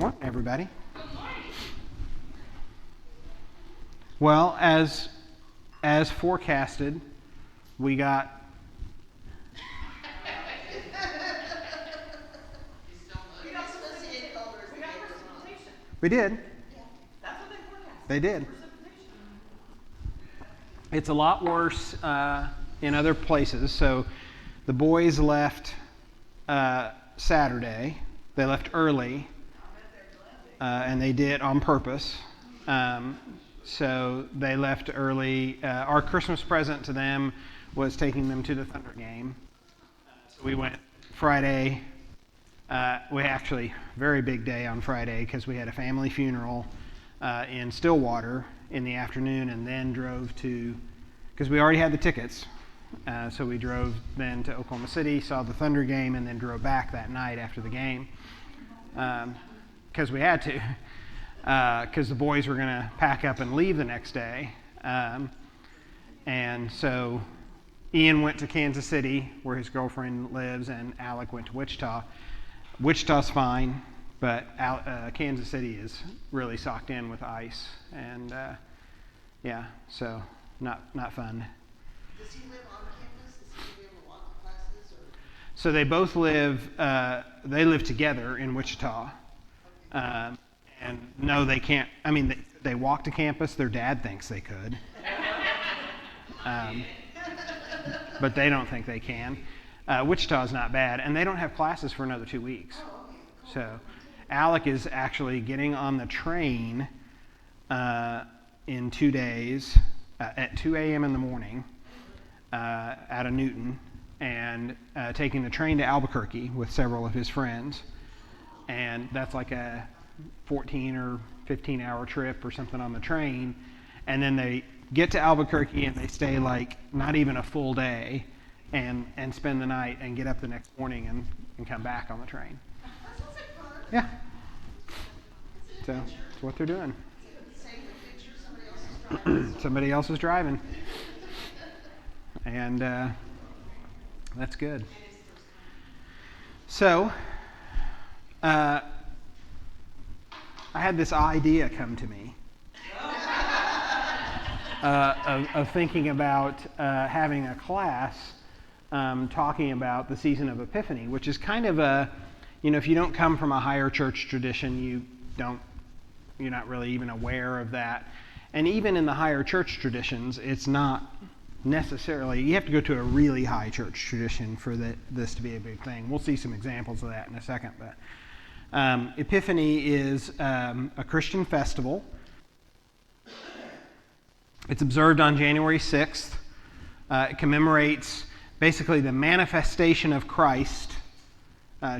Morning, everybody. Well, as forecasted, we got we did. They did. It's a lot worse in other places. So the boys left Saturday. They left early, and they did on purpose. So they left early. Our Christmas present to them was taking them to the Thunder game. So we went Friday. We actually, very big day on Friday because we had a family funeral in Stillwater in the afternoon, and then drove to, because we already had the tickets. So we drove then to Oklahoma City, saw the Thunder game, and then drove back that night after the game because we had to. Because the boys were going to pack up and leave the next day. And so Ian went to Kansas City, where his girlfriend lives, and Alec went to Wichita. Wichita's fine, but Kansas City is really socked in with ice. And, so not fun. Does he live on campus? Does he be able to walk to classes? Or? So they both live together in Wichita. And no, they can't. I mean, they walk to campus. Their dad thinks they could. But they don't think they can. Wichita's not bad. And they don't have classes for another 2 weeks. So Alec is actually getting on the train in 2 days at 2 a.m. in the morning out of Newton and taking the train to Albuquerque with several of his friends. And that's like a 14 or 15 hour trip or something on the train, and then they get to Albuquerque and they stay like not even a full day and spend the night and get up the next morning and come back on the train. Yeah. So that's what they're doing. Somebody else is driving. And that's good. So I had this idea come to me of thinking about having a class talking about the season of Epiphany, which is kind of a, if you don't come from a higher church tradition, you're not really even aware of that. And even in the higher church traditions, it's not necessarily, you have to go to a really high church tradition for this to be a big thing. We'll see some examples of that in a second, but Epiphany is a Christian festival. It's observed on January 6th. It commemorates basically the manifestation of Christ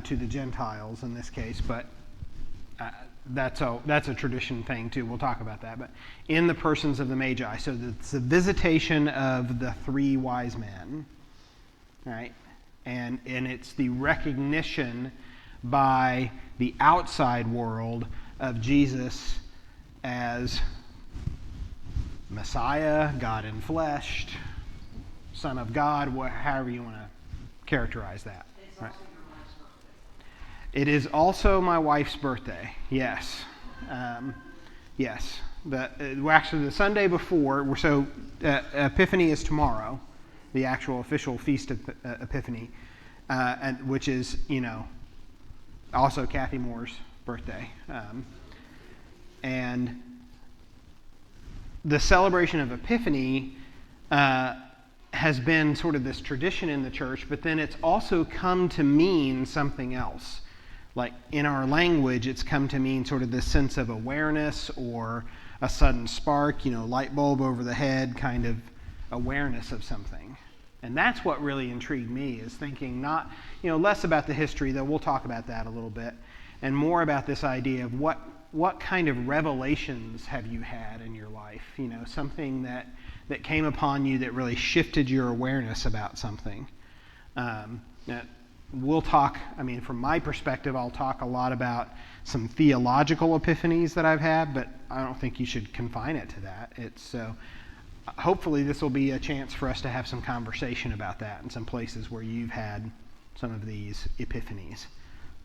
to the Gentiles in this case, but that's a tradition thing too. We'll talk about that. But in the persons of the Magi, so it's the visitation of the three wise men, right? And it's the recognition by the outside world of Jesus as Messiah, God enfleshed, Son of God, however you want to characterize that. Right? It is also my wife's birthday. Yes. Yes. Actually, the Sunday before, so Epiphany is tomorrow, the actual official feast of Epiphany, which is, also Kathy Moore's birthday. And the celebration of Epiphany has been sort of this tradition in the church, but then it's also come to mean something else. Like in our language, it's come to mean sort of this sense of awareness or a sudden spark, light bulb over the head kind of awareness of something. And that's what really intrigued me, is thinking not, less about the history, though we'll talk about that a little bit, and more about this idea of what kind of revelations have you had in your life? Something that came upon you that really shifted your awareness about something. We'll talk, from my perspective, I'll talk a lot about some theological epiphanies that I've had, but I don't think you should confine it to that. Hopefully this will be a chance for us to have some conversation about that in some places where you've had some of these epiphanies.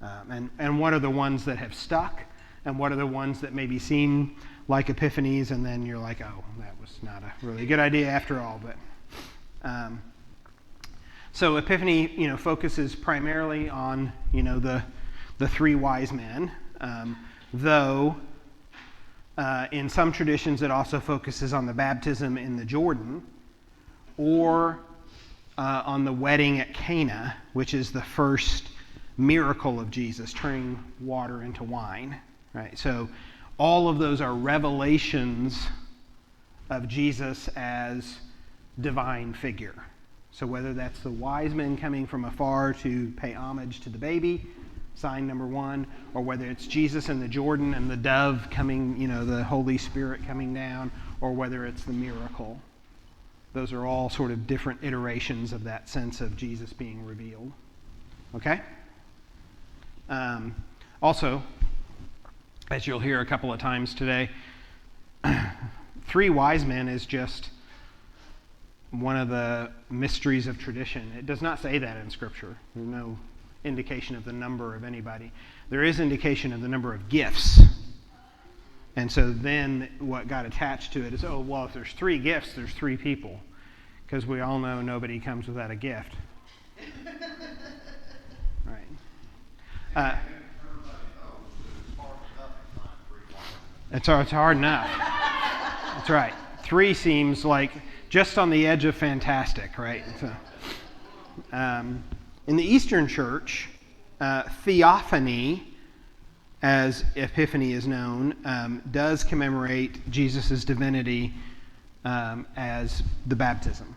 And what are the ones that have stuck? and what are the ones that maybe seem like epiphanies, and then you're like, oh, that was not a really good idea after all. But so Epiphany, focuses primarily on, the three wise men, though in some traditions it also focuses on the baptism in the Jordan, or on the wedding at Cana, which is the first miracle of Jesus, turning water into wine. Right? So all of those are revelations of Jesus as divine figure. So whether that's the wise men coming from afar to pay homage to the baby, sign number one, or whether it's Jesus in the Jordan and the dove coming, the Holy Spirit coming down, or whether it's the miracle. Those are all sort of different iterations of that sense of Jesus being revealed. Okay? Also, as you'll hear a couple of times today, three wise men is just one of the mysteries of tradition. It does not say that in Scripture. There's no indication of the number of anybody. There is indication of the number of gifts. And so then what got attached to it is, if there's three gifts, there's three people. Because we all know nobody comes without a gift. Right. It's hard enough. That's right. Three seems like just on the edge of fantastic, right? So, in the Eastern Church, theophany, as Epiphany is known, does commemorate Jesus' divinity as the baptism.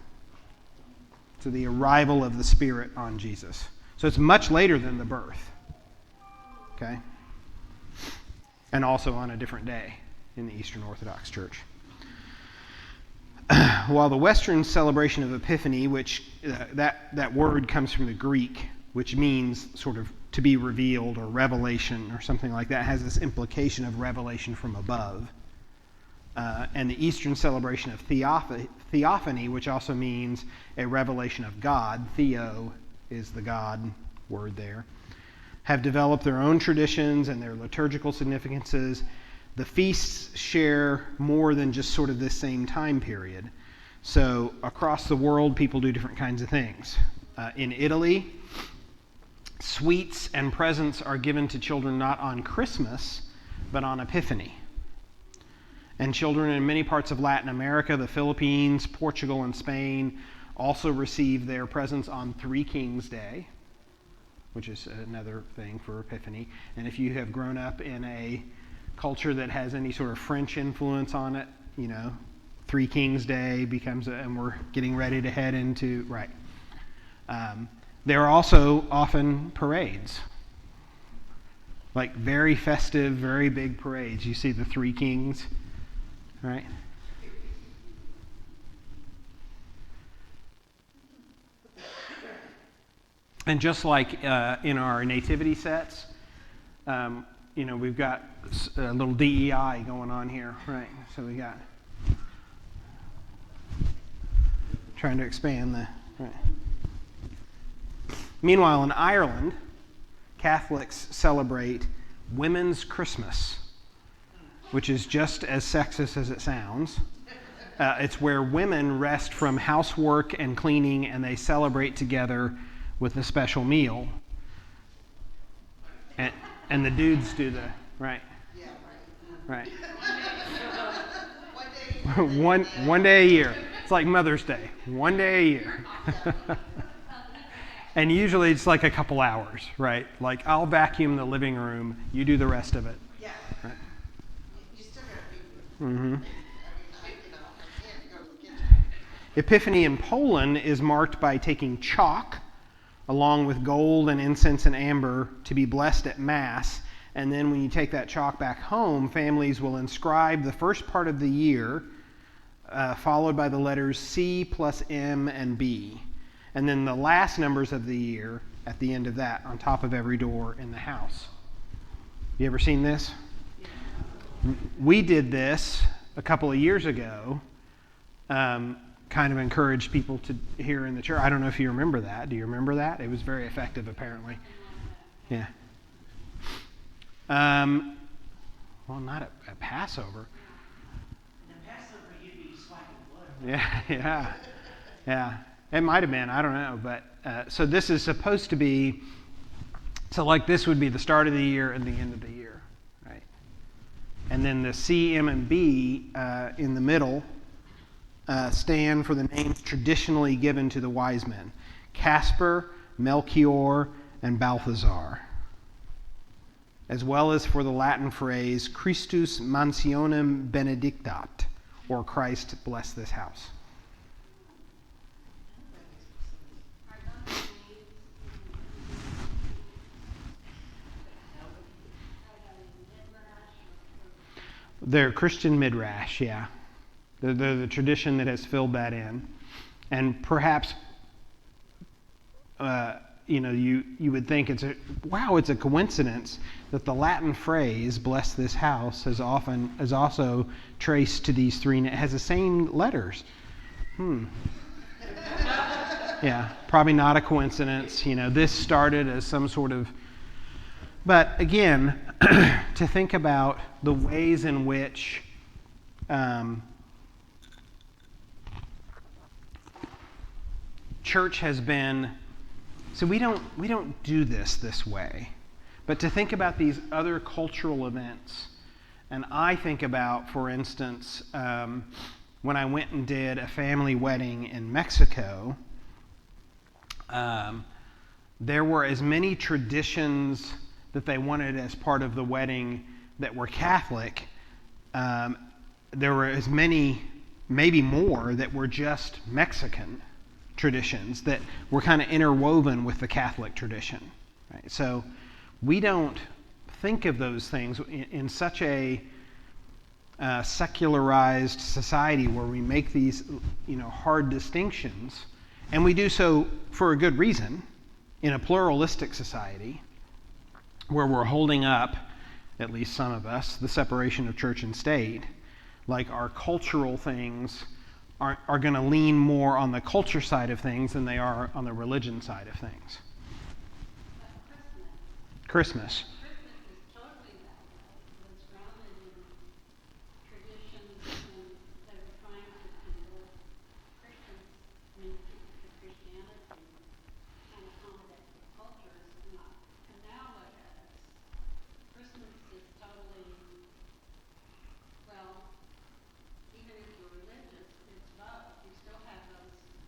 So the arrival of the Spirit on Jesus. So it's much later than the birth. Okay? And also on a different day in the Eastern Orthodox Church. While the Western celebration of Epiphany, which that word comes from the Greek, which means sort of to be revealed or revelation or something like that, has this implication of revelation from above. And the Eastern celebration of theophany, which also means a revelation of God, theo is the God word there, have developed their own traditions and their liturgical significances. The feasts share more than just sort of this same time period. So across the world, people do different kinds of things. In Italy, sweets and presents are given to children not on Christmas, but on Epiphany. And children in many parts of Latin America, the Philippines, Portugal, and Spain also receive their presents on Three Kings Day, which is another thing for Epiphany. And if you have grown up in a culture that has any sort of French influence on it, Three Kings Day becomes, and we're getting ready to head into, right. There are also often parades, like very festive, very big parades. You see the Three Kings, right? And just like in our nativity sets, we've got a little DEI going on here, right? So we got trying to expand the. Right. Meanwhile, in Ireland, Catholics celebrate Women's Christmas, which is just as sexist as it sounds. It's where women rest from housework and cleaning, and they celebrate together with a special meal. And the dudes do the, right? Yeah, right. Right. One day a year. It's like Mother's Day. One day a year. And usually it's like a couple hours, right? Like I'll vacuum the living room, you do the rest of it. Yeah. Right? You still gotta be. Mm-hmm. I can't go to the kitchen. Epiphany in Poland is marked by taking chalk along with gold and incense and amber to be blessed at Mass. And then when you take that chalk back home, families will inscribe the first part of the year, followed by the letters C plus M and B. And then the last numbers of the year at the end of that on top of every door in the house. You ever seen this? Yeah. We did this a couple of years ago. Kind of encouraged people to here in the church. I don't know if you remember that. Do you remember that? It was very effective, apparently. Yeah. Well, not at Passover. In the Passover, you'd be swiping blood. Yeah. It might have been. I don't know. But so this is supposed to be. So like this would be the start of the year and the end of the year, right? And then the C, M, and B in the middle stand for the names traditionally given to the wise men: Casper, Melchior, and Balthazar, as well as for the Latin phrase Christus mansionem benedictat, or Christ bless this house. They're Christian midrash, yeah. They're the tradition that has filled that in. And perhaps, you would think it's a coincidence that the Latin phrase "bless this house" is also traced to these three. It has the same letters. Yeah, probably not a coincidence. This started as some sort of. But again, to think about the ways in which church has been. So we don't do this way, but to think about these other cultural events, and I think about, for instance, when I went and did a family wedding in Mexico. There were as many traditions that they wanted as part of the wedding that were Catholic. There were as many, maybe more, that were just Mexican traditions that were kind of interwoven with the Catholic tradition. Right? So we don't think of those things in such a secularized society where we make these hard distinctions, and we do so for a good reason in a pluralistic society where we're holding up, at least some of us, the separation of church and state. Like our cultural things are going to lean more on the culture side of things than they are on the religion side of things. Christmas.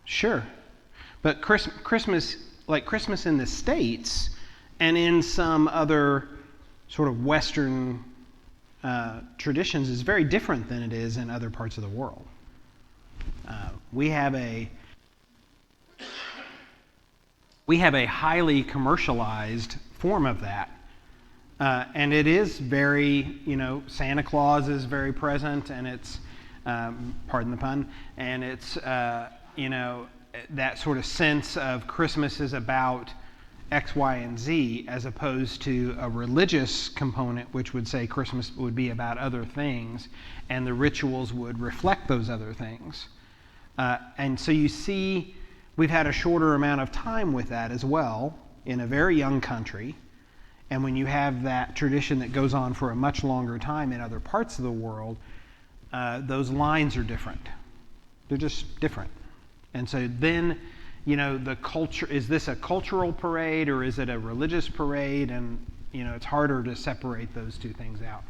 Sure. But Christmas, like Christmas in the States and in some other sort of Western traditions, is very different than it is in other parts of the world. We have a highly commercialized form of that. And it is very, Santa Claus is very present, and it's, pardon the pun, and it's, that sort of sense of Christmas is about X, Y, and Z, as opposed to a religious component, which would say Christmas would be about other things, and the rituals would reflect those other things. And so you see, we've had a shorter amount of time with that as well, in a very young country. And when you have that tradition that goes on for a much longer time in other parts of the world, those lines are different. They're just different. And so then, the culture, is this a cultural parade or is it a religious parade? And, it's harder to separate those two things out.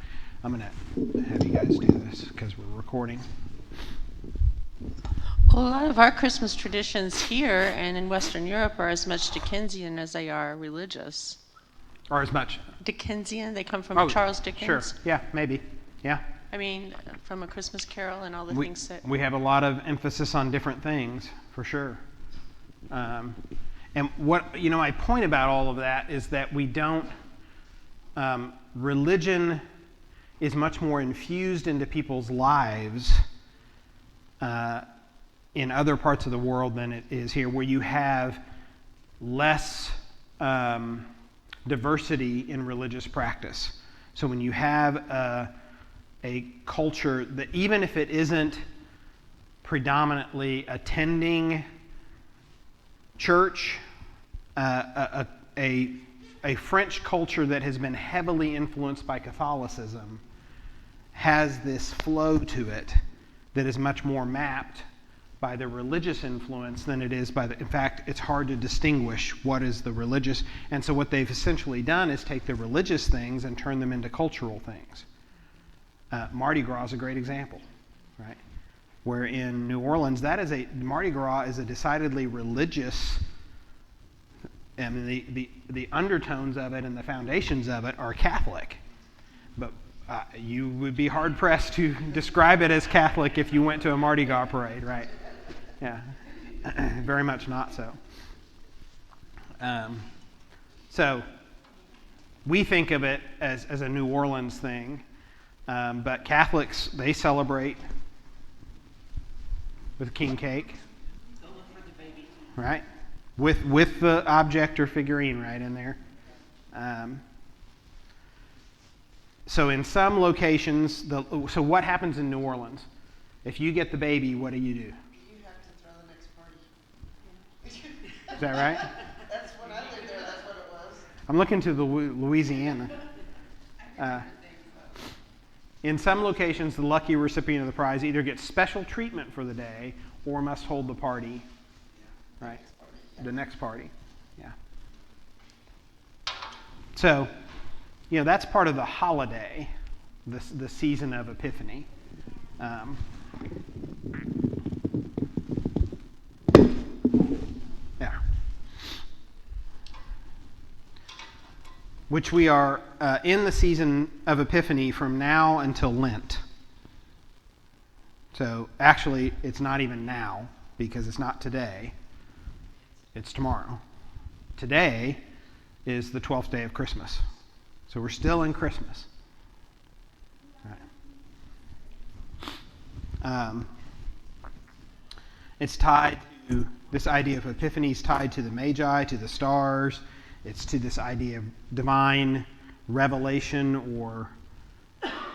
I'm going to have you guys do this because we're recording. Well, a lot of our Christmas traditions here and in Western Europe are as much Dickensian as they are religious. Or as much? Dickensian, they come from Charles Dickens. Sure, yeah, maybe, yeah. I mean, from A Christmas Carol and all the things that... We have a lot of emphasis on different things, for sure. And what, my point about all of that is that we don't... religion is much more infused into people's lives in other parts of the world than it is here, where you have less diversity in religious practice. So when you have a culture that, even if it isn't predominantly attending church, a French culture that has been heavily influenced by Catholicism has this flow to it that is much more mapped by the religious influence than it is by the, in fact, it's hard to distinguish what is the religious. And so what they've essentially done is take the religious things and turn them into cultural things. Mardi Gras is a great example, right? Where in New Orleans, Mardi Gras is a decidedly religious, I mean, the undertones of it and the foundations of it are Catholic. But you would be hard-pressed to describe it as Catholic if you went to a Mardi Gras parade, right? Yeah, very much not so. So we think of it as a New Orleans thing, but Catholics, they celebrate with king cake, Go look for the baby. right? With the object or figurine right in there. So in some locations, so what happens in New Orleans? If you get the baby, what do? You have to throw the next party. Is that right? That's when I lived there, that's what it was. I'm looking to the Louisiana. In some locations, the lucky recipient of the prize either gets special treatment for the day or must hold the party, right? The next party, yeah. So, that's part of the holiday, the season of Epiphany. Yeah. Which we are in the season of Epiphany from now until Lent. So actually, it's not even now because it's not today. It's tomorrow. Today is the 12th day of Christmas. So we're still in Christmas. Right. It's tied to, this idea of Epiphany is tied to the Magi, to the stars. It's to this idea of divine revelation or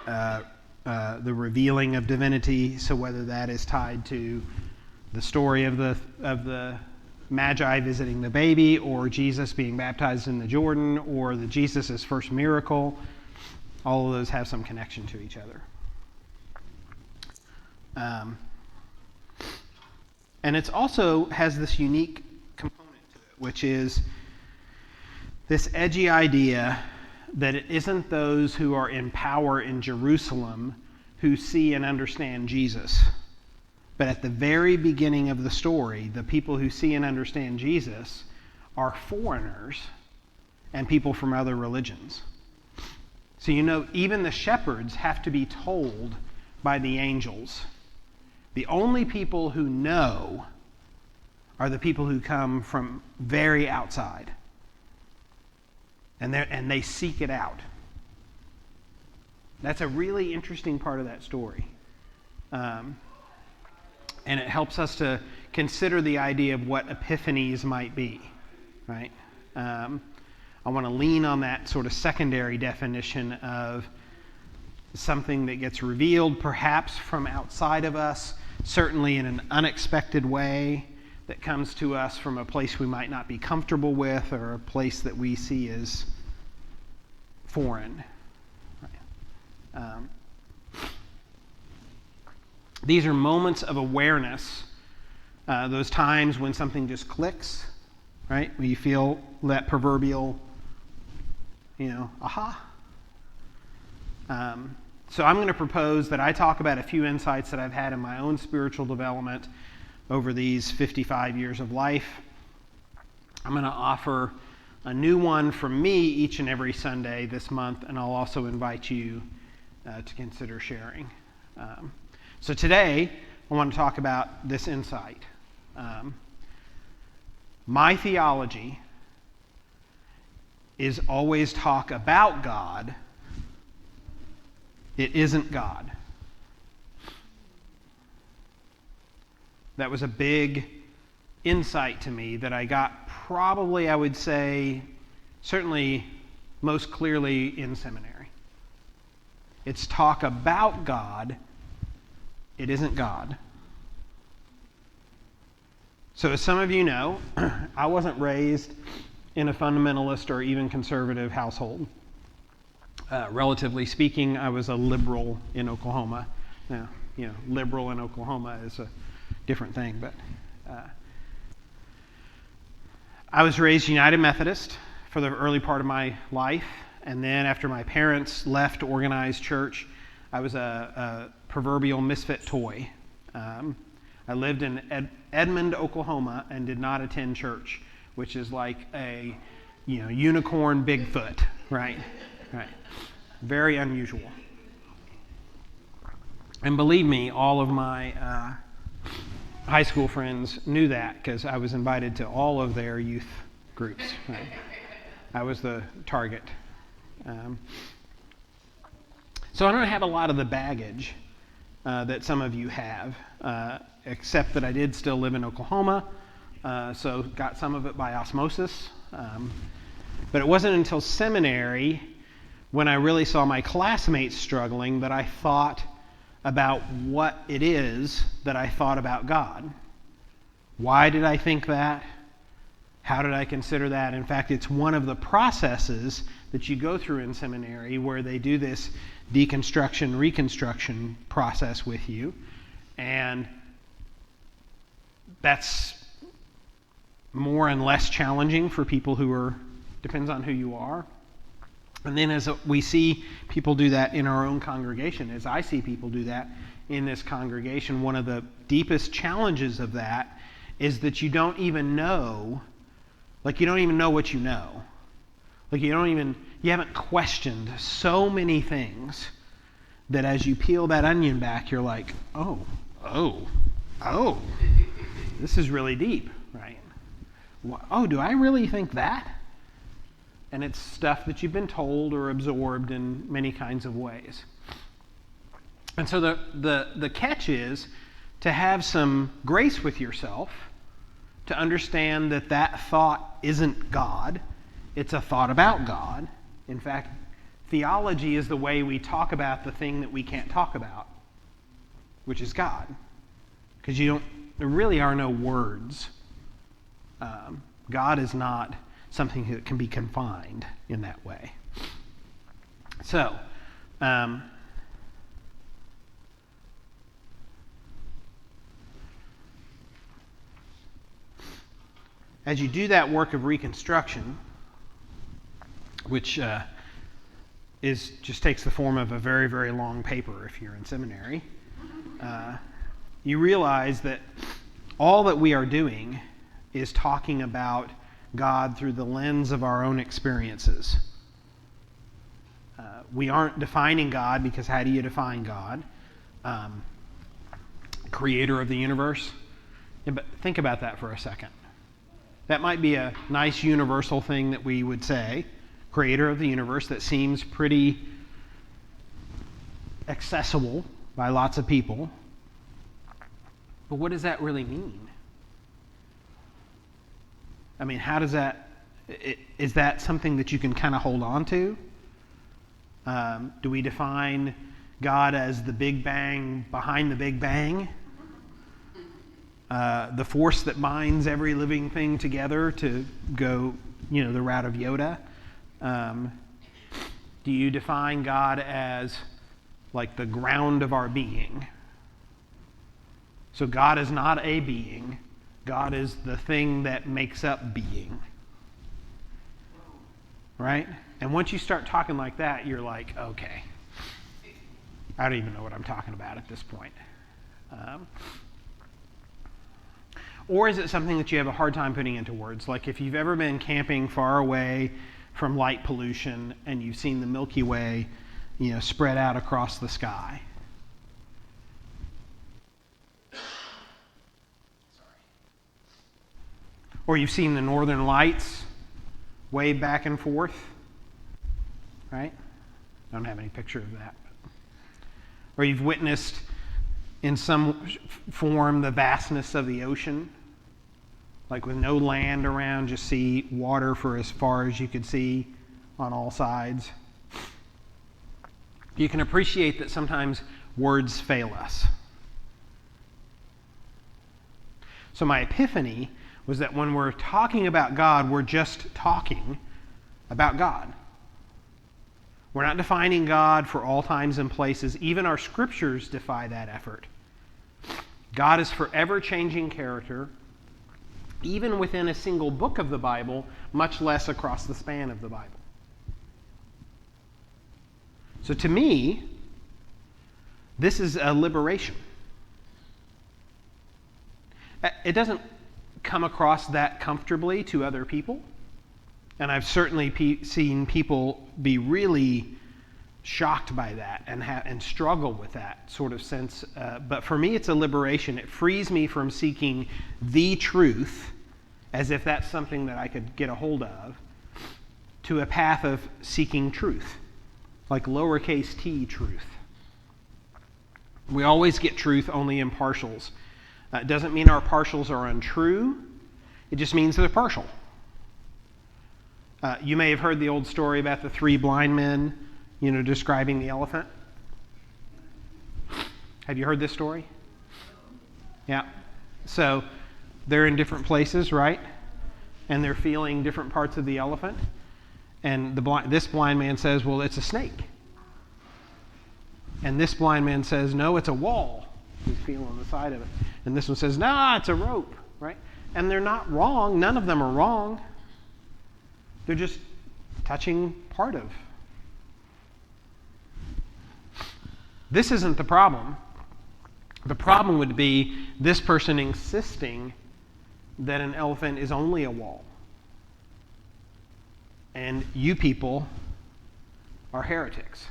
the revealing of divinity. So whether that is tied to the story of the Magi visiting the baby, or Jesus being baptized in the Jordan, or the Jesus' first miracle, all of those have some connection to each other. And it also has this unique component to it, which is this edgy idea that it isn't those who are in power in Jerusalem who see and understand Jesus. But at the very beginning of the story, the people who see and understand Jesus are foreigners and people from other religions. So even the shepherds have to be told by the angels. The only people who know are the people who come from very outside. And they seek it out. That's a really interesting part of that story. And it helps us to consider the idea of what epiphanies might be, right? I want to lean on that sort of secondary definition of something that gets revealed perhaps from outside of us, certainly in an unexpected way, that comes to us from a place we might not be comfortable with or a place that we see as foreign. Right? These are moments of awareness, those times when something just clicks, right? When you feel that proverbial, aha. So I'm going to propose that I talk about a few insights that I've had in my own spiritual development over these 55 years of life. I'm going to offer a new one from me each and every Sunday this month, and I'll also invite you to consider sharing. So today, I want to talk about this insight. My theology is always talk about God. It isn't God. That was a big insight to me that I got probably, I would say, certainly most clearly in seminary. It's talk about God. It isn't God. So as some of you know, I wasn't raised in a fundamentalist or even conservative household. Relatively speaking, I was a liberal in Oklahoma. Now, liberal in Oklahoma is a different thing, but I was raised United Methodist for the early part of my life, and then after my parents left organized church, I was a proverbial misfit toy. I lived in Edmond, Oklahoma, and did not attend church, which is like a unicorn Bigfoot, right? Right. Very unusual. And believe me, all of my high school friends knew that because I was invited to all of their youth groups. Right? I was the target. So I don't have a lot of the baggage that some of you have, except that I did still live in Oklahoma, so got some of it by osmosis. But it wasn't until seminary, when I really saw my classmates struggling, that I thought about what it is that I thought about God. Why did I think that? How did I consider that? In fact, it's one of the processes that you go through in seminary where they do this deconstruction, reconstruction process with you. And that's more and less challenging for people depends on who you are. And then as we see people do that in our own congregation, as I see people do that in this congregation, one of the deepest challenges of that is that you don't even know what you know. You haven't questioned so many things that as you peel that onion back, you're like, oh, this is really deep, right? Oh, do I really think that? And it's stuff that you've been told or absorbed in many kinds of ways. And so the catch is to have some grace with yourself, to understand that thought isn't God, it's a thought about God. In fact, theology is the way we talk about the thing that we can't talk about, which is God. Because there really are no words. God is not something that can be confined in that way. So, as you do that work of reconstruction, which just takes the form of a very, very long paper if you're in seminary, you realize that all that we are doing is talking about God through the lens of our own experiences. We aren't defining God, because how do you define God? Creator of the universe? Yeah, but think about that for a second. That might be a nice universal thing that we would say, creator of the universe, that seems pretty accessible by lots of people. But what does that really mean? I mean, how does that, is that something that you can kind of hold on to? Do we define God as the Big Bang behind the Big Bang? The force that binds every living thing together to go, the route of Yoda? Do you define God as like the ground of our being? So God is not a being. God is the thing that makes up being. Right? And once you start talking like that, you're like, okay, I don't even know what I'm talking about at this point. Or is it something that you have a hard time putting into words? Like if you've ever been camping far away from light pollution and you've seen the Milky Way, spread out across the sky. Or you've seen the northern lights wave back and forth, right? I don't have any picture of that. Or you've witnessed in some form the vastness of the ocean, like with no land around, just see water for as far as you could see on all sides. You can appreciate that sometimes words fail us. So my epiphany was that when we're talking about God, we're just talking about God. We're not defining God for all times and places. Even our scriptures defy that effort. God is forever changing character, even within a single book of the Bible, much less across the span of the Bible. So to me, this is a liberation. It doesn't come across that comfortably to other people. And I've certainly seen people be really shocked by that and struggle with that sort of sense. But for me, it's a liberation. It frees me from seeking the truth, as if that's something that I could get a hold of, to a path of seeking truth, like lowercase t truth. We always get truth only in partials. It doesn't mean our partials are untrue. It just means they're partial. You may have heard the old story about the three blind men, describing the elephant. Have you heard this story? Yeah. So they're in different places, right? And they're feeling different parts of the elephant. And this blind man says, well, it's a snake. And this blind man says, no, it's a wall. He's feeling the side of it. And this one says, nah, it's a rope, right? And they're not wrong. None of them are wrong. They're just touching part of. This isn't the problem. The problem would be this person insisting that an elephant is only a wall. And you people are heretics.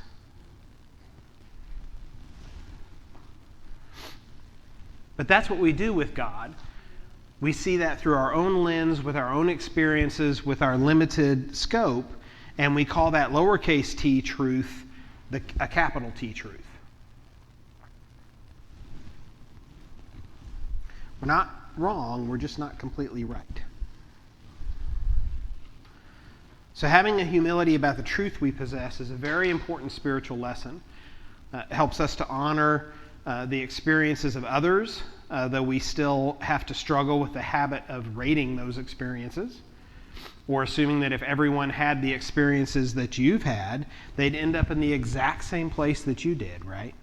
But that's what we do with God. We see that through our own lens, with our own experiences, with our limited scope, and we call that lowercase t truth a capital T truth. We're not wrong, we're just not completely right. So having a humility about the truth we possess is a very important spiritual lesson. It helps us to honor the experiences of others, though we still have to struggle with the habit of rating those experiences, or assuming that if everyone had the experiences that you've had, they'd end up in the exact same place that you did, right?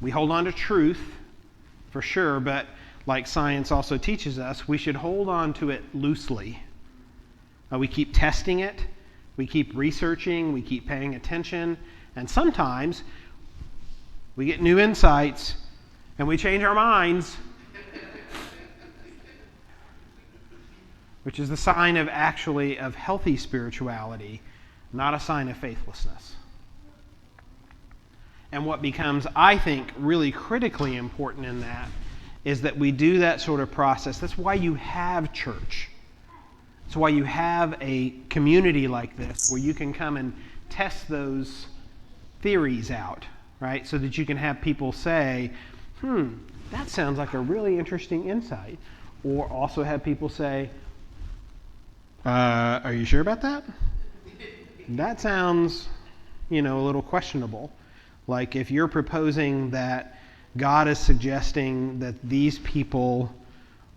We hold on to truth, for sure, but like science also teaches us, we should hold on to it loosely. We keep testing it, we keep researching, we keep paying attention, and sometimes we get new insights and we change our minds, which is the sign of healthy spirituality, not a sign of faithlessness. And what becomes, I think, really critically important in that is that we do that sort of process. That's why you have church. That's why you have a community like this where you can come and test those theories out, right? So that you can have people say, that sounds like a really interesting insight. Or also have people say, are you sure about that? That sounds, a little questionable. Like if you're proposing that God is suggesting that these people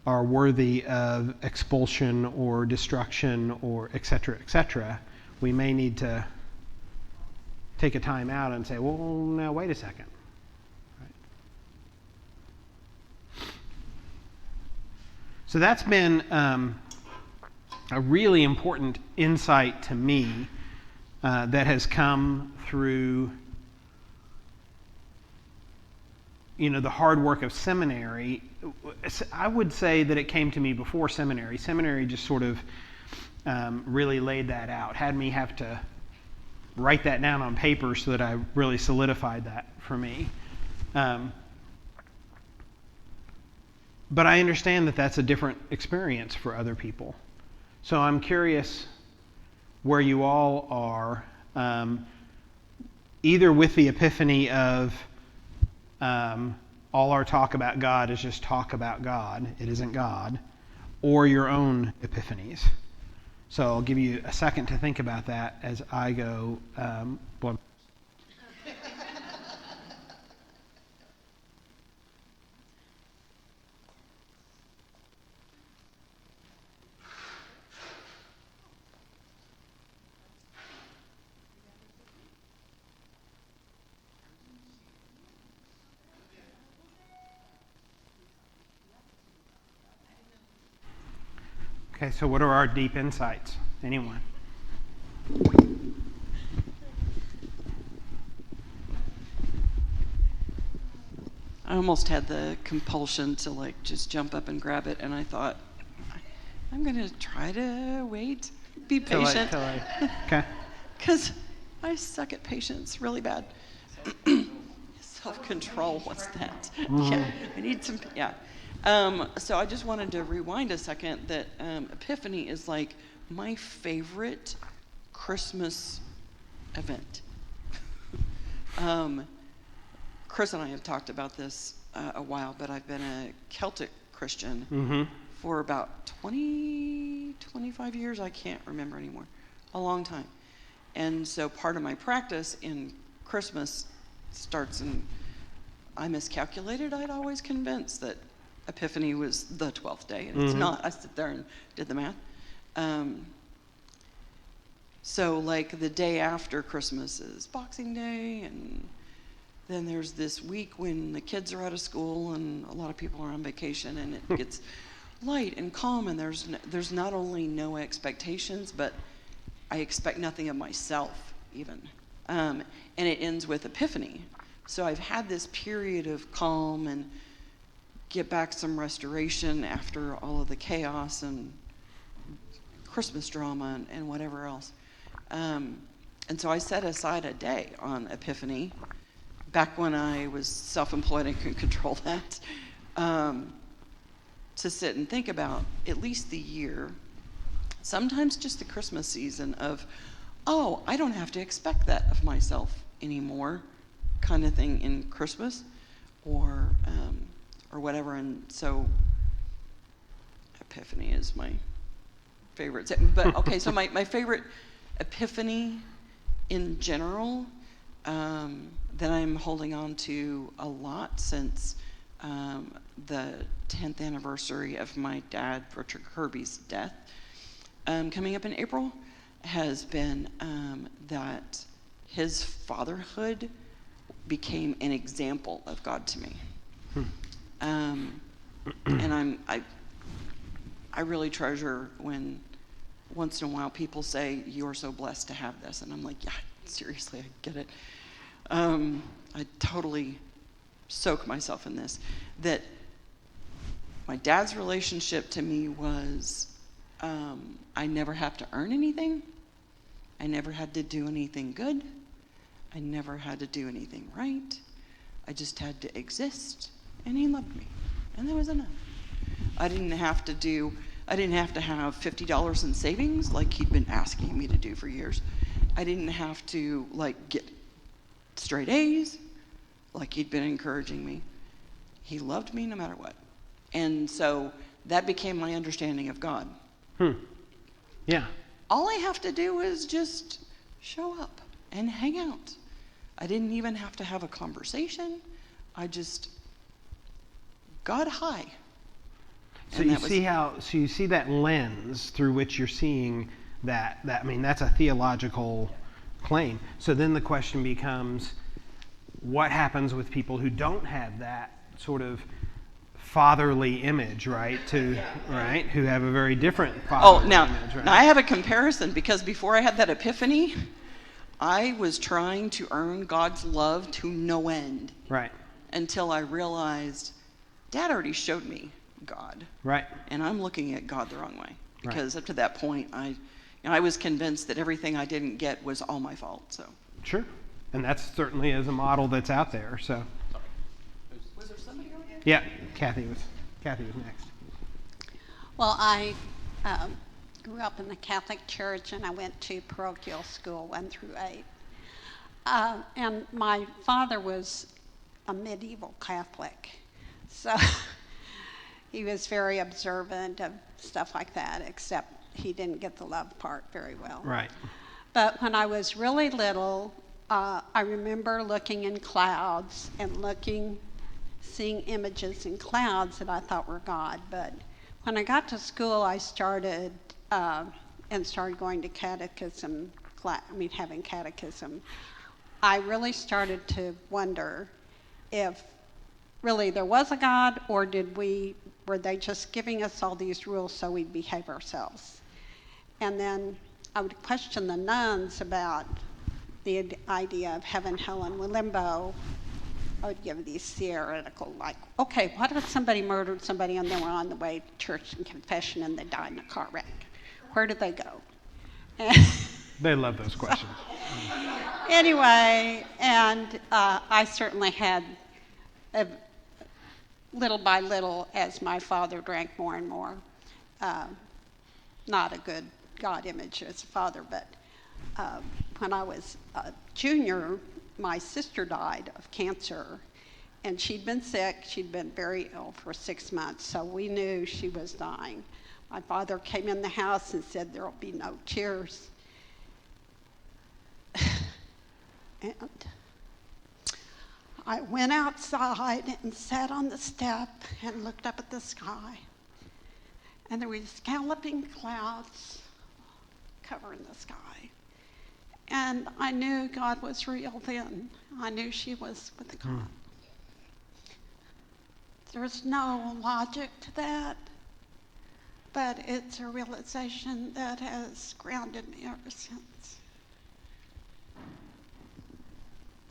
are worthy of expulsion or destruction or et cetera, we may need to take a time out and say, well, now wait a second. Right? So that's been a really important insight to me that has come through the hard work of seminary. I would say that it came to me before seminary. Seminary just sort of really laid that out, had me have to write that down on paper so that I really solidified that for me. But I understand that that's a different experience for other people. So I'm curious where you all are, either with the epiphany of all our talk about God is just talk about God, it isn't God, or your own epiphanies. So I'll give you a second to think about that as I go. Okay, so what are our deep insights? Anyone? I almost had the compulsion to like just jump up and grab it, and I thought, I'm gonna try to wait, be patient, Okay. because I suck at patience really bad. Self-control, what's that? Yeah, I need some, yeah. So I just wanted to rewind a second that Epiphany is like my favorite Christmas event. Chris and I have talked about this a while, but I've been a Celtic Christian for about 20, 25 years. I can't remember anymore. A long time. And so part of my practice in Christmas starts in, I miscalculated. I'd always convinced that Epiphany was the 12th day, and it's not. I sit there and did the math. So like the day after Christmas is Boxing Day, and then there's this week when the kids are out of school and a lot of people are on vacation, and it gets light and calm, and there's not only no expectations, but I expect nothing of myself even. And it ends with Epiphany. So I've had this period of calm and get back some restoration after all of the chaos and Christmas drama and whatever else. And so I set aside a day on Epiphany, back when I was self-employed and could control that, to sit and think about at least the year, sometimes just the Christmas season of, oh, I don't have to expect that of myself anymore, kind of thing in Christmas or whatever. And so Epiphany is my favorite. But okay, so my favorite Epiphany in general that I'm holding on to a lot since the 10th anniversary of my dad, Richard Kirby's death, coming up in April, has been that his fatherhood became an example of God to me. And I really treasure when once in a while people say, you're so blessed to have this. And I'm like, yeah, seriously, I get it. I totally soak myself in this. That my dad's relationship to me was, I never have to earn anything. I never had to do anything good. I never had to do anything right. I just had to exist, and he loved me, and that was enough. I didn't have to have $50 in savings like he'd been asking me to do for years. I didn't have to like get straight A's like he'd been encouraging me. He loved me no matter what. And so that became my understanding of God. Yeah. All I have to do is just show up and hang out. I didn't even have to have a conversation. I just got high. So you see that lens through which you're seeing that I mean, that's a theological claim. So then the question becomes, what happens with people who don't have that sort of fatherly image, right? Who have a very different fatherly image, right? Now I have a comparison, because before I had that epiphany, I was trying to earn God's love to no end. Right. Until I realized Dad already showed me God. Right. And I'm looking at God the wrong way. Because up to that point, I was convinced that everything I didn't get was all my fault. So. Sure. And that certainly is a model that's out there. So. Was there somebody over here? Yeah, Kathy was next. Well, I grew up in the Catholic Church, and I went to parochial school 1 through 8. And my father was a medieval Catholic, so he was very observant of stuff like that, except he didn't get the love part very well. Right. But when I was really little, I remember looking in clouds and seeing images in clouds that I thought were God. But when I got to school, I started going to catechism, having catechism. I really started to wonder if really there was a God, or Were they just giving us all these rules so we'd behave ourselves? And then I would question the nuns about the idea of heaven, hell, and limbo. I would give these theoretical, like, okay, what if somebody murdered somebody and they were on the way to church and confession and they died in a car wreck? Where do they go? They love those questions. Anyway, and I certainly had, little by little, as my father drank more and more, not a good God image as a father, but when I was a junior, my sister died of cancer, and she'd been sick. She'd been very ill for 6 months, so we knew she was dying. My father came in the house and said, "There'll be no tears." And I went outside and sat on the step and looked up at the sky, and there was galloping clouds covering the sky. And I knew God was real then. I knew she was with God. There's no logic to that, but it's a realization that has grounded me ever since.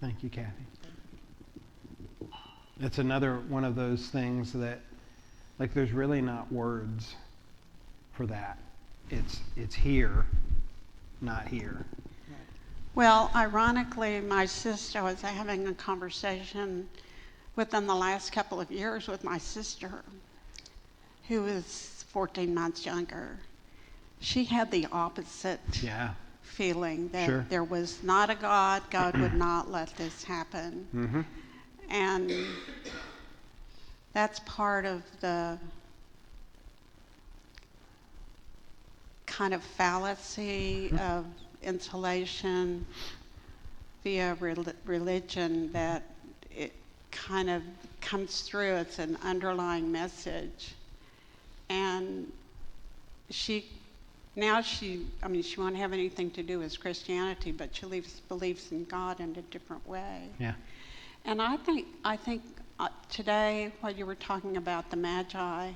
Thank you, Kathy. It's another one of those things that, like, there's really not words for that. It's here, not here. Well, ironically, my sister, I was having a conversation within the last couple of years with my sister, who is 14 months younger. She had the opposite Yeah. feeling that Sure. there was not a God. God would not let this happen. Mm-hmm. And that's part of the kind of fallacy of insulation via religion, that it kind of comes through. It's an underlying message. And she won't have anything to do with Christianity, but she believes in God in a different way. Yeah. And I think today, while you were talking about the Magi,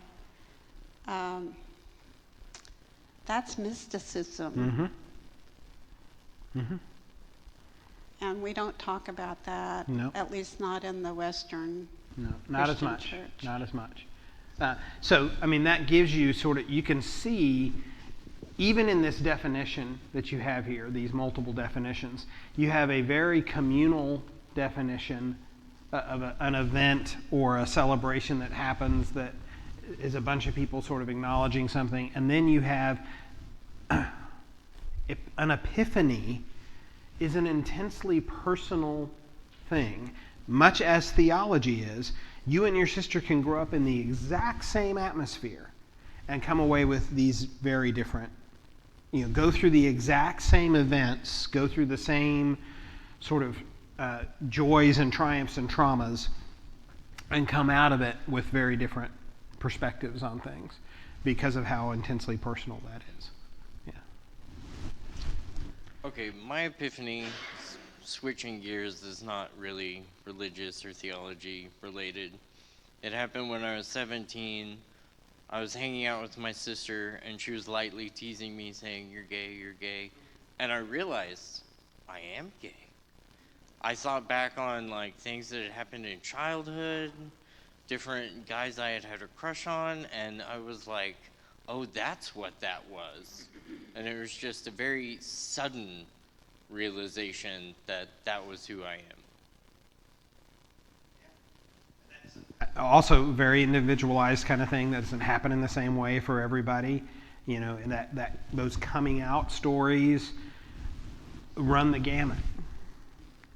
that's mysticism. Mm-hmm. Mm-hmm. And we don't talk about that, No. at least not in the Western. No, not as Christian much. church. Not as much. So, I mean, that gives you sort of, you can see, even in this definition that you have here, these multiple definitions, you have a very communal definition of an event or a celebration that happens that is a bunch of people sort of acknowledging something. And then you have an epiphany is an intensely personal thing, much as theology is. You and your sister can grow up in the exact same atmosphere and come away with these very different, go through the exact same events, go through the same sort of joys and triumphs and traumas, and come out of it with very different perspectives on things because of how intensely personal that is. Yeah. Okay, my epiphany, switching gears, is not really religious or theology related. It happened when I was 17. I was hanging out with my sister, and she was lightly teasing me, saying, "You're gay, you're gay." And I realized I am gay. I thought back on like things that had happened in childhood, different guys I had a crush on, and I was like, oh, that's what that was. And it was just a very sudden realization that that was who I am. Also, very individualized kind of thing that doesn't happen in the same way for everybody. And that those coming out stories run the gamut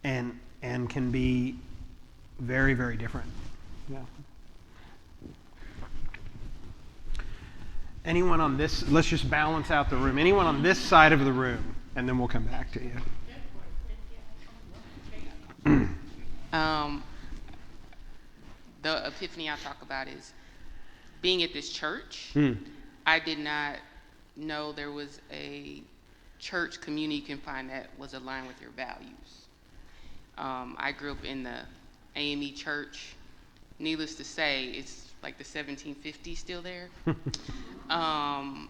and can be very, very different. Yeah. Anyone on this, let's just balance out the room. Anyone on this side of the room, and then we'll come back to you. The epiphany I talk about is being at this church. I did not know there was a church community you can find that was aligned with your values. I grew up in the AME church. Needless to say, it's like the 1750s still there. And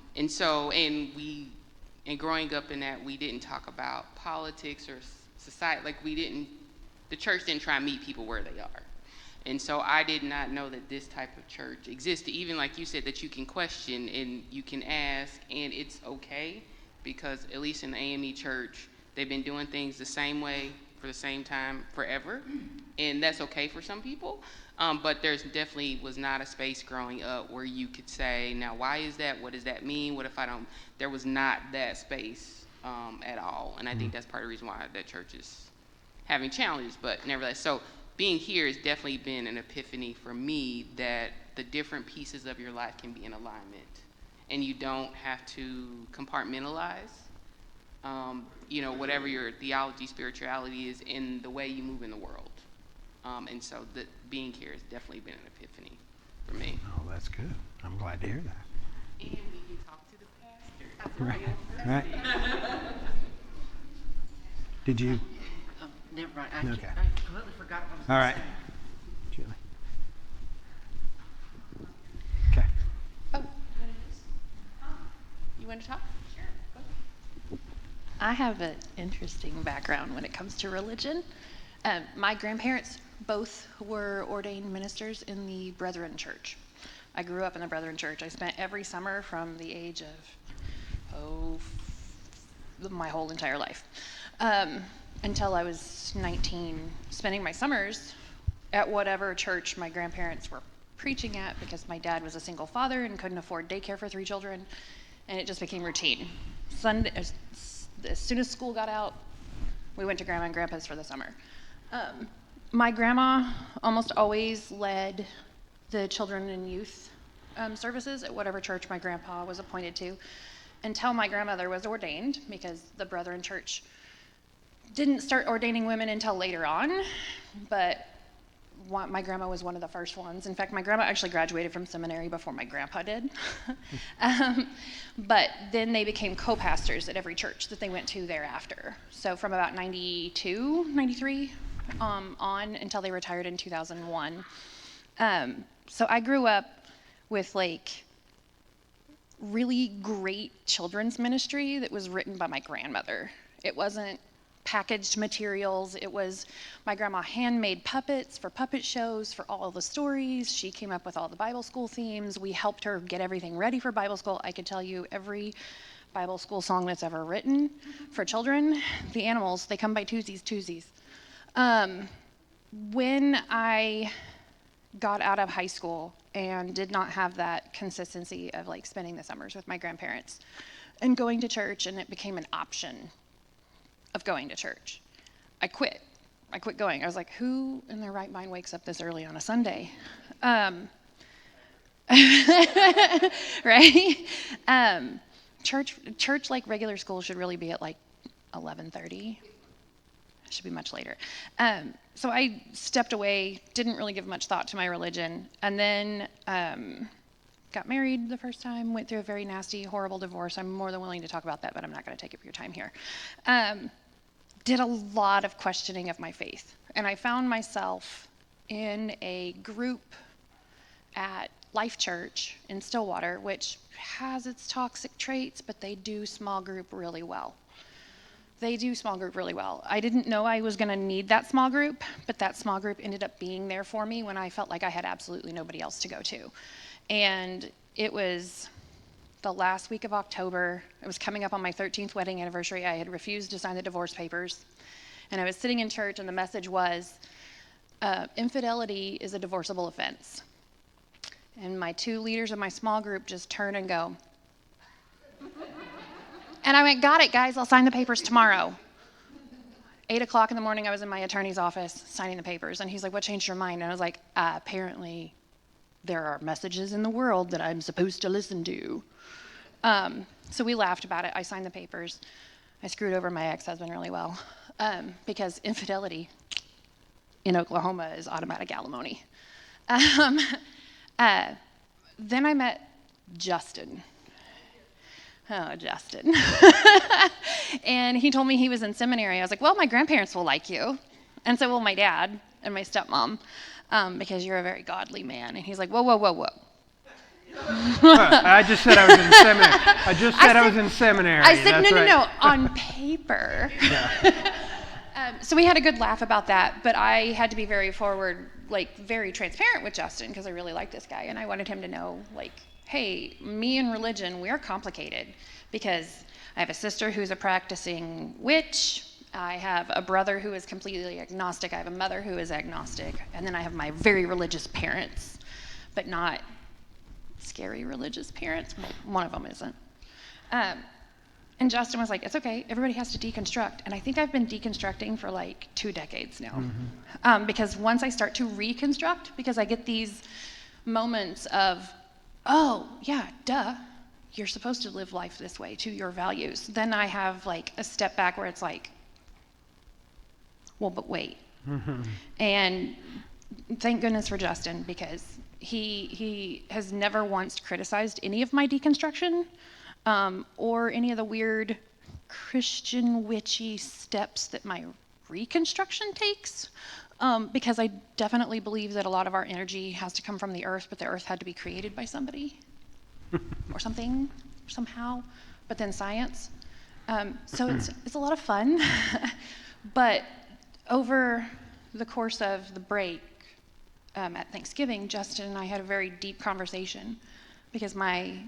growing up in that, we didn't talk about politics or society. Like the church didn't try and meet people where they are. And so I did not know that this type of church existed. Even like you said, that you can question and you can ask, and it's okay, because at least in the AME church, they've been doing things the same way for the same time forever, and that's okay for some people. But there's definitely was not a space growing up where you could say, now why is that? What does that mean? What if I don't? There was not that space at all, and I think that's part of the reason why that church is having challenges. But nevertheless, so being here has definitely been an epiphany for me that the different pieces of your life can be in alignment, and you don't have to compartmentalize. Whatever your theology, spirituality is in the way you move in the world. And so being here has definitely been an epiphany for me. Oh, that's good. I'm glad to hear that. And we can talk to the pastor. Right. Did you? Never mind. Okay. I completely forgot what I was All gonna right. say. Julie. Okay. Oh, you want to talk? I have an interesting background when it comes to religion. My grandparents both were ordained ministers in the Brethren Church. I grew up in the Brethren Church. I spent every summer from the age of, my whole entire life, until I was 19, spending my summers at whatever church my grandparents were preaching at, because my dad was a single father and couldn't afford daycare for 3 children, and it just became routine. Sunday, as soon as school got out, we went to Grandma and Grandpa's for the summer. My grandma almost always led the children and youth services at whatever church my grandpa was appointed to, until my grandmother was ordained, because the Brethren Church didn't start ordaining women until later on, but my grandma was one of the first ones. In fact, my grandma actually graduated from seminary before my grandpa did. But then they became co-pastors at every church that they went to thereafter. So from about 92, 93 on until they retired in 2001. So I grew up with like really great children's ministry that was written by my grandmother. It wasn't packaged materials. It was my grandma handmade puppets for puppet shows for all the stories. She came up with all the Bible school themes. We helped her get everything ready for Bible school. I could tell you every Bible school song that's ever written for children. The animals, they come by twosies. When I got out of high school and did not have that consistency of like spending the summers with my grandparents and going to church, and it became an option of going to church, I quit going. I was like, who in their right mind wakes up this early on a Sunday? Right? Church like regular school should really be at like 11:30. It should be much later. So I stepped away, didn't really give much thought to my religion, and then got married the first time, went through a very nasty, horrible divorce. I'm more than willing to talk about that, but I'm not going to take up your time here. Did a lot of questioning of my faith, and I found myself in a group at Life Church in Stillwater, which has its toxic traits, but they do small group really well. I didn't know I was going to need that small group, but that small group ended up being there for me when I felt like I had absolutely nobody else to go to. And it was the last week of October. It was coming up on my 13th wedding anniversary. I had refused to sign the divorce papers. And I was sitting in church, and the message was, infidelity is a divorceable offense. And my 2 leaders of my small group just turn and go. And I went, got it, guys, I'll sign the papers tomorrow. 8 o'clock in the morning, I was in my attorney's office signing the papers. And he's like, what changed your mind? And I was like, apparently there are messages in the world that I'm supposed to listen to. So we laughed about it. I signed the papers. I screwed over my ex-husband really well, because infidelity in Oklahoma is automatic alimony. Then I met Justin. Oh, Justin. And he told me he was in seminary. I was like, well, my grandparents will like you. And so will my dad and my stepmom. because you're a very godly man. And he's like, whoa, whoa, whoa, whoa. I just said I was in seminary. I just said I was in seminary. I said, That's no, right. no, no, on paper. So we had a good laugh about that, but I had to be very forward, like very transparent with Justin because I really like this guy and I wanted him to know, like, hey, me and religion, we're complicated because I have a sister who's a practicing witch. I have a brother who is completely agnostic. I have a mother who is agnostic. And then I have my very religious parents, but not scary religious parents. Well, one of them isn't. And Justin was like, it's okay, everybody has to deconstruct. And I think I've been deconstructing for like 2 decades now. Because once I start to reconstruct, because I get these moments of, oh, yeah, duh, you're supposed to live life this way to your values. Then I have like a step back where it's like, well, but wait. And thank goodness for Justin, because he has never once criticized any of my deconstruction. Or any of the weird Christian witchy steps that my reconstruction takes, because I definitely believe that a lot of our energy has to come from the earth, but the earth had to be created by somebody or something, or somehow, but then science. So it's a lot of fun, but over the course of the break at Thanksgiving, Justin and I had a very deep conversation because my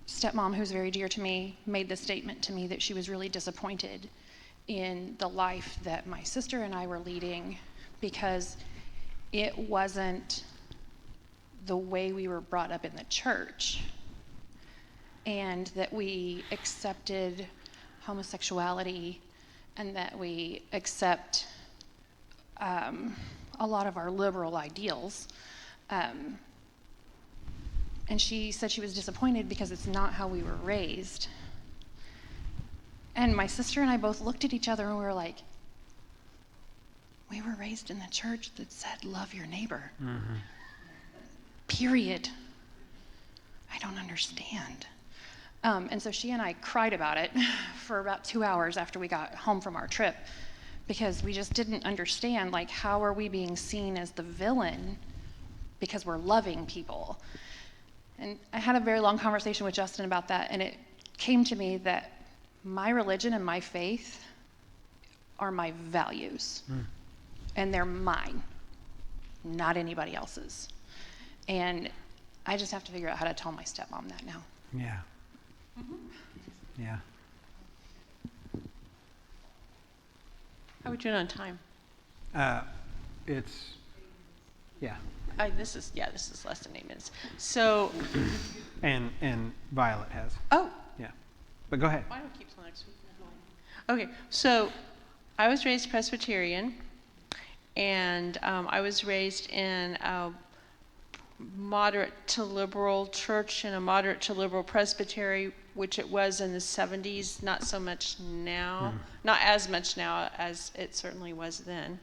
stepmom, who's very dear to me, made the statement to me that she was really disappointed in the life that my sister and I were leading because it wasn't the way we were brought up in the church, and that we accepted homosexuality and that we accept a lot of our liberal ideals. And she said she was disappointed because it's not how we were raised. And my sister and I both looked at each other and we were like, we were raised in the church that said, love your neighbor. Period. I don't understand. And so she and I cried about it for about 2 hours after we got home from our trip, because we just didn't understand, like, how are we being seen as the villain because we're loving people? And I had a very long conversation with Justin about that, and it came to me that my religion and my faith are my values, and they're mine, not anybody else's. And I just have to figure out how to tell my stepmom that now. Yeah. Yeah. How are we doing on time? It's, yeah. This is less than 8 minutes. So, And Violet has. oh, Yeah. But go ahead. why don't we keep till next week? Okay, so I was raised Presbyterian, and I was raised in a moderate to liberal church and a moderate to liberal presbytery, which it was in the 70s, not so much now, not as much now as it certainly was then.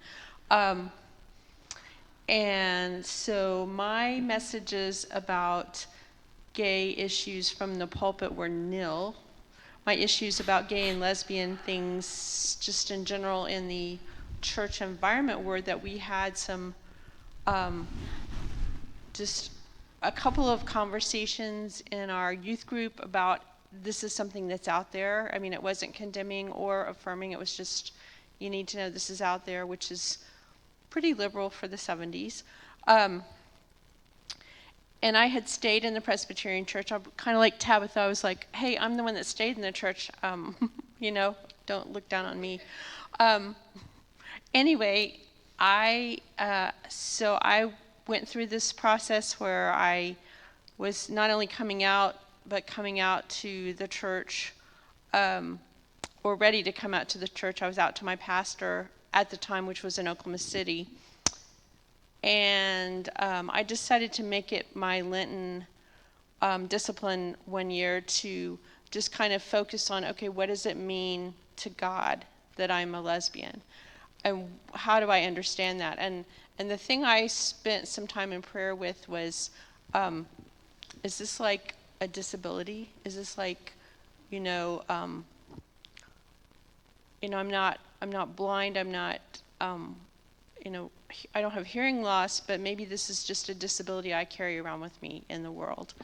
And so my messages about gay issues from the pulpit were nil. My issues about gay and lesbian things, just in general in the church environment, were that we had some, just a couple of conversations in our youth group about this is something that's out there. I mean, it wasn't condemning or affirming. It was just, you need to know this is out there, which is pretty liberal for the 70s. And I had stayed in the Presbyterian church. I'm kind of like Tabitha. I was like, hey, I'm the one that stayed in the church. You know, don't look down on me. Anyway, so I went through this process where I was not only coming out, but coming out to the church, or ready to come out to the church. I was out to my pastor at the time, which was in Oklahoma City. And I decided to make it my Lenten discipline one year to just kind of focus on, okay, what does it mean to God that I'm a lesbian? And how do I understand that? And the thing I spent some time in prayer with was, is this like a disability? Is this like, I'm not blind, I'm not, I don't have hearing loss, but maybe this is just a disability I carry around with me in the world.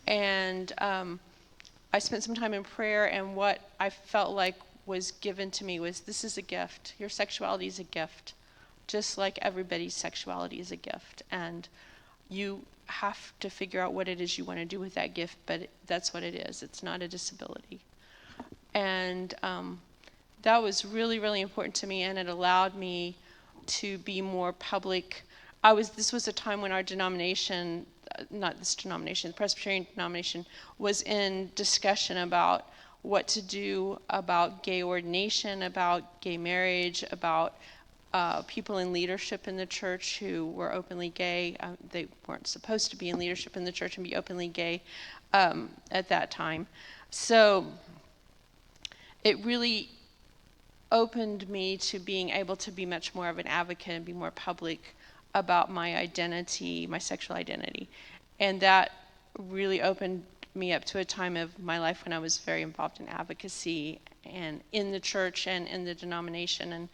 And I spent some time in prayer, and what I felt like was given to me was, this is a gift. Your sexuality is a gift, just like everybody's sexuality is a gift. And you have to figure out what it is you want to do with that gift, but that's what it is. It's not a disability. And that was really, really important to me, and it allowed me to be more public. This was a time when our denomination, not this denomination, the Presbyterian denomination, was in discussion about what to do about gay ordination, about gay marriage, about people in leadership in the church who were openly gay. They weren't supposed to be in leadership in the church and be openly gay at that time. So it really opened me to being able to be much more of an advocate and be more public about my identity, my sexual identity. And that really opened me up to a time of my life when I was very involved in advocacy and in the church and in the denomination. And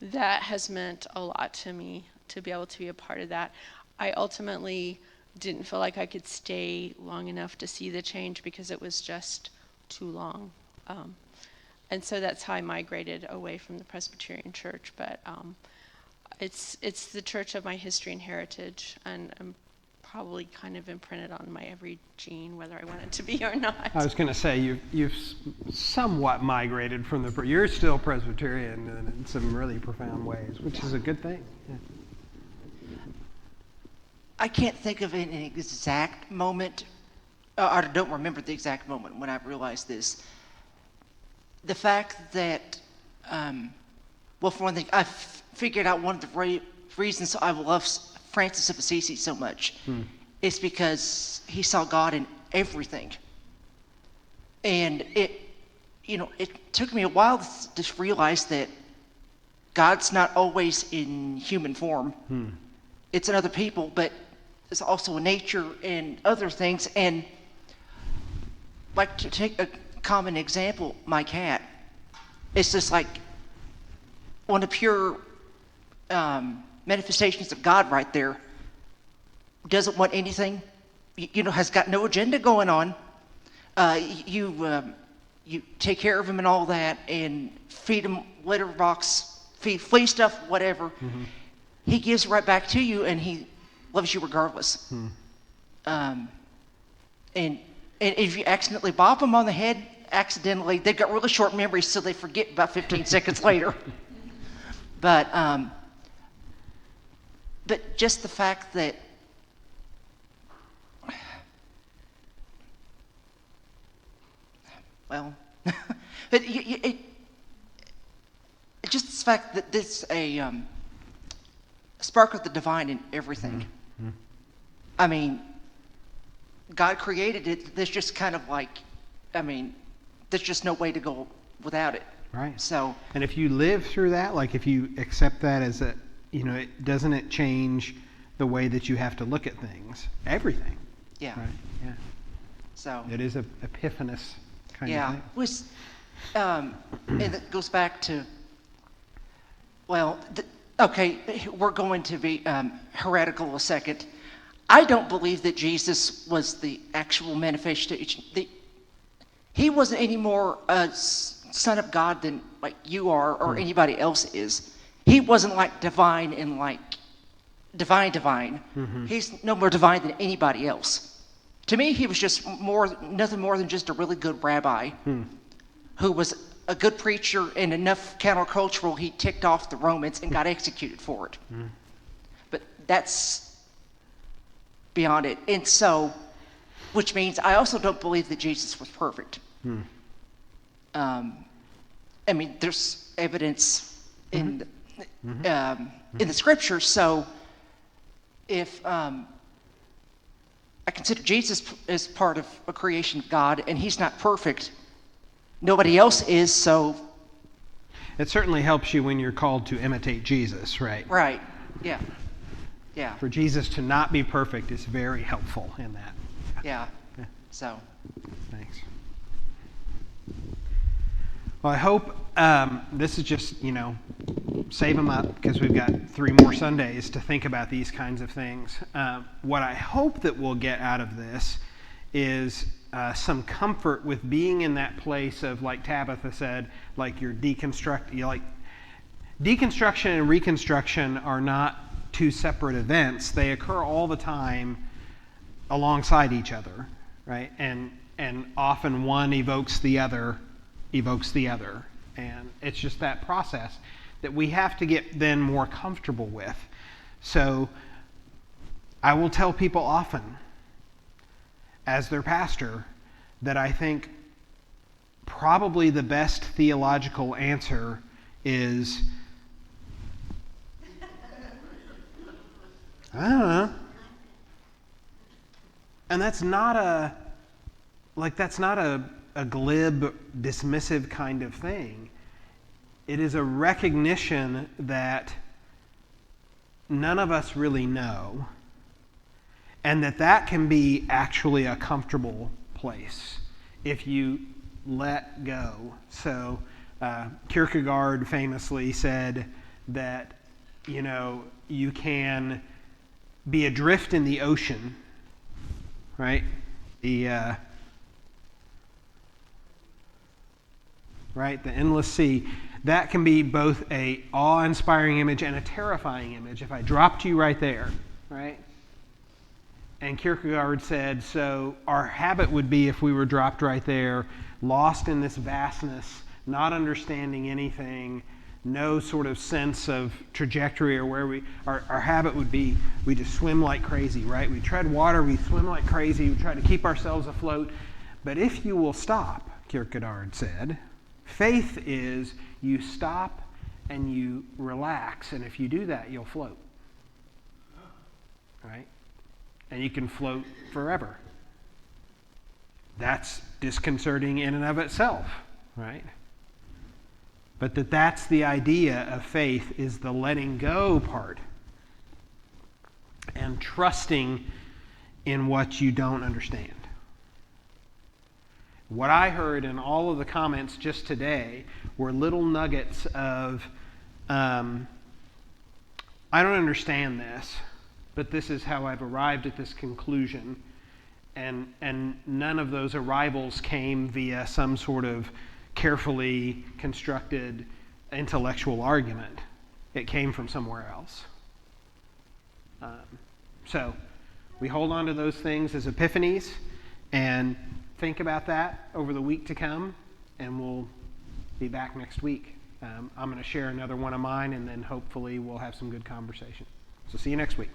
that has meant a lot to me to be able to be a part of that. I ultimately didn't feel like I could stay long enough to see the change because it was just too long. And so that's how I migrated away from the Presbyterian church. But it's the church of my history and heritage, and I'm probably kind of imprinted on my every gene, whether I want it to be or not. I was going to say, you've somewhat migrated from you're still Presbyterian in some really profound ways, which is a good thing. Yeah. I can't think of an exact moment, I don't remember the exact moment when I realized this. The fact that, well, for one thing, I figured out one of the reasons I love Francis of Assisi so much is because he saw God in everything. And it took me a while to realize that God's not always in human form. It's in other people, but it's also in nature and other things. And like, to take a common example, my cat, it's just like one of the pure manifestations of God right there. Doesn't want anything, has got no agenda going on. You take care of him and all that, and feed him litter box, feed flea stuff, whatever. He gives right back to you, and he loves you regardless. And if you accidentally bop them on the head, accidentally, they've got really short memories, so they forget about 15 seconds later. But just the fact that but just the fact that this a spark of the divine in everything. I mean, God created it. There's just kind of like, there's just no way to go without it. Right. So. And if you live through that, like if you accept that as doesn't it change the way that you have to look at things? Everything. Yeah. Right. Yeah. So. It is a epiphanous kind of thing. Was, and it goes back to, okay, we're going to be heretical a second. I don't believe that Jesus was the actual manifestation. He wasn't any more a son of God than like you are or anybody else is. He wasn't like divine and like divine. He's no more divine than anybody else. To me, he was just nothing more than just a really good rabbi who was a good preacher, and enough countercultural, he ticked off the Romans and got executed for it. But that's beyond it. And so, which means I also don't believe that Jesus was perfect. There's evidence in the scriptures. So if I consider Jesus as part of a creation of God, and he's not perfect, nobody else is, so. It certainly helps you when you're called to imitate Jesus, right? Right, yeah. Yeah. For Jesus to not be perfect is very helpful in that. Yeah. So. Thanks. Well, I hope this is just, save them up because we've got 3 more Sundays to think about these kinds of things. What I hope that we'll get out of this is some comfort with being in that place of, like Tabitha said, like deconstruction and reconstruction are not 2 separate events. They occur all the time alongside each other, right? And often one evokes the other. And it's just that process that we have to get then more comfortable with. So I will tell people often, as their pastor, that I think probably the best theological answer is, I don't know. And that's not a glib, dismissive kind of thing. It is a recognition that none of us really know, and that can be actually a comfortable place if you let go. So Kierkegaard famously said that, you can be adrift in the ocean, right? The endless sea. That can be both a awe-inspiring image and a terrifying image if I dropped you right there, right? And Kierkegaard said, so our habit would be, if we were dropped right there, lost in this vastness, not understanding anything, no sort of sense of trajectory or where our habit would be, we just swim like crazy, right? We tread water, we swim like crazy, we try to keep ourselves afloat. But if you will stop, Kierkegaard said, faith is you stop and you relax, and if you do that, you'll float, right? And you can float forever. That's disconcerting in and of itself, right? But that's the idea of faith, is the letting go part and trusting in what you don't understand. What I heard in all of the comments just today were little nuggets of, I don't understand this, but this is how I've arrived at this conclusion. And none of those arrivals came via some sort of carefully constructed intellectual argument. It came from somewhere else. So we hold on to those things as epiphanies and think about that over the week to come, and we'll be back next week. I'm going to share another one of mine, and then hopefully we'll have some good conversation. So see you next week.